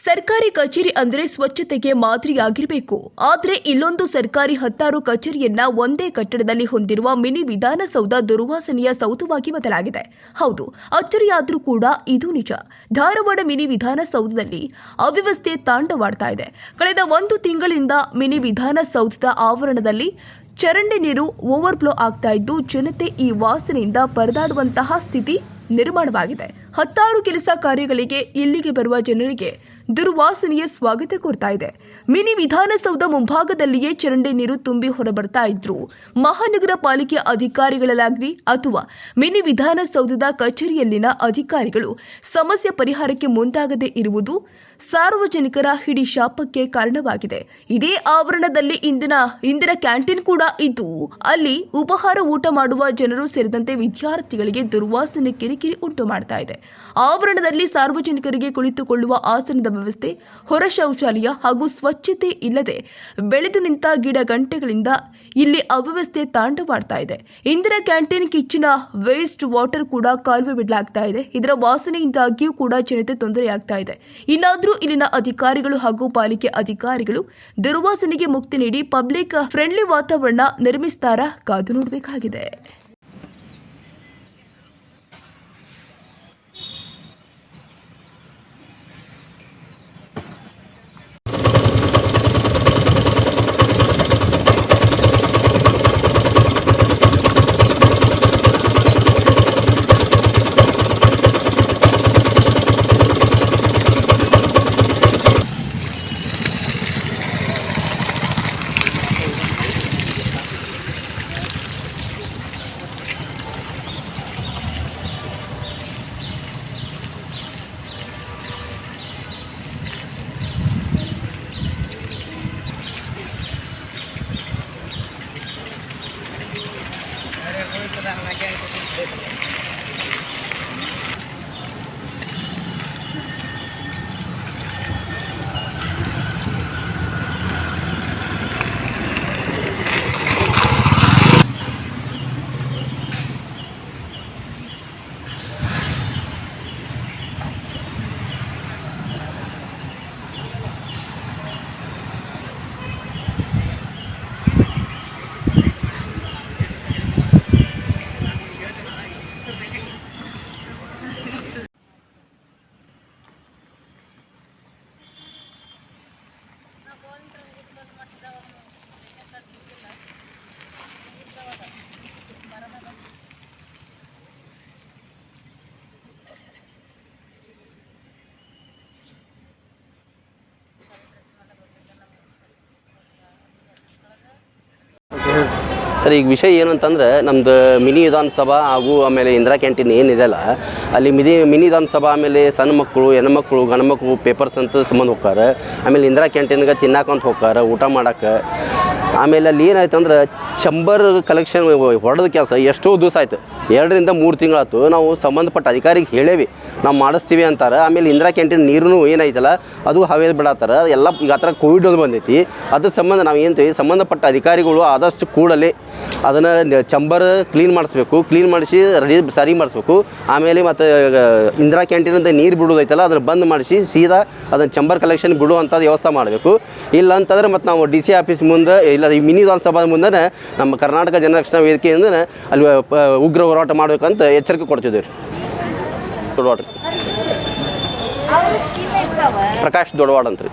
ಸರ್ಕಾರಿ ಕಚೇರಿ ಅಂದ್ರೆ ಸ್ವಚ್ಛತೆಗೆ ಮಾದರಿಯಾಗಿರಬೇಕು. ಆದರೆ ಇಲ್ಲೊಂದು ಸರ್ಕಾರಿ 10 ಕಚೇರಿಯನ್ನ ಒಂದೇ ಕಟ್ಟಡದಲ್ಲಿ ಹೊಂದಿರುವ ಮಿನಿ ವಿಧಾನಸೌಧ ದುರ್ವಾಸನೆಯ ಸೌಧವಾಗಿ ಬದಲಾಗಿದೆ. ಹೌದು, ಅಚ್ಚರಿಯಾದ್ರೂ ಕೂಡ ಇದು ನಿಜ. ಧಾರವಾಡ ಮಿನಿ ವಿಧಾನಸೌಧದಲ್ಲಿ ಅವ್ಯವಸ್ಥೆ ತಾಂಡವಾಡ್ತಾ ಇದೆ. ಕಳೆದ 1 ತಿಂಗಳಿಂದ ಮಿನಿ ವಿಧಾನಸೌಧದ ಆವರಣದಲ್ಲಿ ಚರಂಡಿ ನೀರು ಓವರ್ಫ್ಲೋ ಆಗ್ತಾ ಇದ್ದು ಜನತೆ ಈ ವಾಸನೆಯಿಂದ ಪರದಾಡುವಂತಹ ಸ್ಥಿತಿ ನಿರ್ಮಾಣವಾಗಿದೆ. 10 ಕೆಲಸ ಕಾರ್ಯಗಳಿಗೆ ಇಲ್ಲಿಗೆ ಬರುವ ಜನರಿಗೆ ದುರ್ವಾಸನೆಯ ಸ್ವಾಗತ ಕೋರ್ತಾ ಇದೆ. ಮಿನಿ ವಿಧಾನಸೌಧ ಮುಂಭಾಗದಲ್ಲಿಯೇ ಚರಂಡಿ ನೀರು ತುಂಬಿ ಹೊರಬರ್ತಾ ಇದ್ರು ಮಹಾನಗರ ಪಾಲಿಕೆ ಅಧಿಕಾರಿಗಳಾಗಲಿ ಅಥವಾ ಮಿನಿ ವಿಧಾನಸೌಧದ ಕಚೇರಿಯಲ್ಲಿನ ಅಧಿಕಾರಿಗಳು ಸಮಸ್ಯೆ ಪರಿಹಾರಕ್ಕೆ ಮುಂದಾಗದೇ ಇರುವುದು ಸಾರ್ವಜನಿಕರ ಹಿಡಿ ಶಾಪಕ್ಕೆ ಕಾರಣವಾಗಿದೆ. ಇದೇ ಆವರಣದಲ್ಲಿ ಇಂದಿನ ಕ್ಯಾಂಟೀನ್ ಕೂಡ ಇದ್ದು ಅಲ್ಲಿ ಉಪಹಾರ ಊಟ ಮಾಡುವ ಜನರು ಸೇರಿದಂತೆ ವಿದ್ಯಾರ್ಥಿಗಳಿಗೆ ದುರ್ವಾಸನೆ ಕಿರಿಕಿರಿ ಉಂಟು ಮಾಡ್ತಾ ಇದೆ. ಆವರಣದಲ್ಲಿ ಸಾರ್ವಜನಿಕರಿಗೆ ಕುಳಿತುಕೊಳ್ಳುವ ಆಸನದ ವ್ಯವಸ್ಥೆ, ಹೊರ ಶೌಚಾಲಯ ಹಾಗೂ ಸ್ವಚ್ಛತೆ ಇಲ್ಲದೆ ಬೆಳೆದು ನಿಂತ ಗಿಡ ಗಂಟೆಗಳಿಂದ ಇಲ್ಲಿ ಅವ್ಯವಸ್ಥೆ ತಾಂಡವಾಡ್ತಾ ಇದೆ. ಇಂದಿನ ಕ್ಯಾಂಟೀನ್ ಕಿಚ್ಚನ ವೇಸ್ಟ್ ವಾಟರ್ ಕೂಡ ಕಾಲುವೆ ಬಿಡಲಾಗ್ತಾ ಇದೆ. ಇದರ ವಾಸನೆಯಿಂದಾಗಿಯೂ ಕೂಡ ಜನತೆ ತೊಂದರೆಯಾಗ್ತಾ ಇದೆ. ಇನ್ನಾದರೂ ಇಲ್ಲಿನ ಅಧಿಕಾರಿಗಳು ಹಾಗೂ ಪಾಲಿಕೆ ಅಧಿಕಾರಿಗಳು ದುರ್ವಾಸನೆಗೆ ಮುಕ್ತಿ ನೀಡಿ ಪಬ್ಲಿಕ್ ಫ್ರೆಂಡ್ಲಿ ವಾತಾವರಣ ನಿರ್ಮಿಸ್ತಾರಾ ಕಾದು ನೋಡಬೇಕಾಗಿದೆ. ಸರ್, ಈಗ ವಿಷಯ ಏನಂತಂದ್ರೆ ನಮ್ಮದು ಮಿನಿ ವಿಧಾನಸಭಾ ಹಾಗೂ ಆಮೇಲೆ ಇಂದಿರಾ ಕ್ಯಾಂಟೀನ್ ಏನಿದೆಯಲ್ಲ, ಅಲ್ಲಿ ಮಿನಿ ವಿಧಾನಸಭಾ ಆಮೇಲೆ ಸಣ್ಣ ಮಕ್ಕಳು, ಹೆಣ್ಮಕ್ಳು, ಗಂಡು ಮಕ್ಕಳು ಪೇಪರ್ಸ್ ಅಂತ ಸಂಬಂಧ ಹೋಗ್ತಾರೆ. ಆಮೇಲೆ ಇಂದಿರಾ ಕ್ಯಾಂಟೀನ್ಗೆ ತಿನ್ನಾಕಂತ ಹೋಗ್ತಾರೆ ಊಟ ಮಾಡೋಕ್ಕೆ. ಆಮೇಲೆ ಅಲ್ಲಿ ಏನಾಯ್ತು ಅಂದ್ರೆ ಚಂಬರ್ ಕಲೆಕ್ಷನ್ ಹೊಡೆದ ಕೆಲಸ ಎಷ್ಟೋ ದಿವಸ ಆಯಿತು, 2 ರಿಂದ 3 ತಿಂಗಳಾಯ್ತು. ನಾವು ಸಂಬಂಧಪಟ್ಟ ಅಧಿಕಾರಿಗೆ ಹೇಳೇವಿ, ನಾವು ಮಾಡಿಸ್ತೀವಿ ಅಂತಾರೆ. ಆಮೇಲೆ ಇಂದಿರಾ ಕ್ಯಾಂಟೀನ್ ನೀರು ಏನೈತಲ್ಲ ಅದು ಹವೇದು ಬಿಡತ್ತಾರೆ. ಎಲ್ಲ ಈಗ ಆ ಥರ ಕೋವಿಡ್ ಒಂದು ಬಂದೈತಿ. ಅದ್ರ ಸಂಬಂಧ ನಾವು ಏನಂತೀವಿ, ಸಂಬಂಧಪಟ್ಟ ಅಧಿಕಾರಿಗಳು ಆದಷ್ಟು ಕೂಡಲೇ ಅದನ್ನು ಚಂಬರ್ ಕ್ಲೀನ್ ಮಾಡಿಸ್ಬೇಕು, ಕ್ಲೀನ್ ಮಾಡಿಸಿ ಸರಿ ಮಾಡಿಸ್ಬೇಕು. ಆಮೇಲೆ ಮತ್ತು ಇಂದಿರಾ ಕ್ಯಾಂಟೀನಿಂದ ನೀರು ಬಿಡೋದೈತಲ್ಲ ಅದನ್ನು ಬಂದ್ ಮಾಡಿಸಿ ಸೀದಾ ಅದನ್ನು ಚಂಬರ್ ಕಲೆಕ್ಷನ್ ಬಿಡುವಂಥದ್ದು ವ್ಯವಸ್ಥೆ ಮಾಡಬೇಕು. ಇಲ್ಲ ಅಂತಂದ್ರೆ ಮತ್ತು ನಾವು DC ಆಫೀಸ್ ಮುಂದೆ ಇಲ್ಲ ಈ ಮಿನಿ ವಿಧಾನಸಭಾ ಮುಂದೆ ನಮ್ಮ ಕರ್ನಾಟಕ ಜನರಕ್ಷಣಾ ವೇದಿಕೆಯಿಂದ ಅಲ್ಲಿ ಉಗ್ರ ಹೋರಾಟ ಮಾಡಬೇಕಂತ ಎಚ್ಚರಿಕೆ ಕೊಡ್ತಿದ್ದೀವಿ. ದೊಡ್ಡವಾಡ ಪ್ರಕಾಶ್ ದೊಡ್ಡವಾಡ ಅಂತ ರೀ.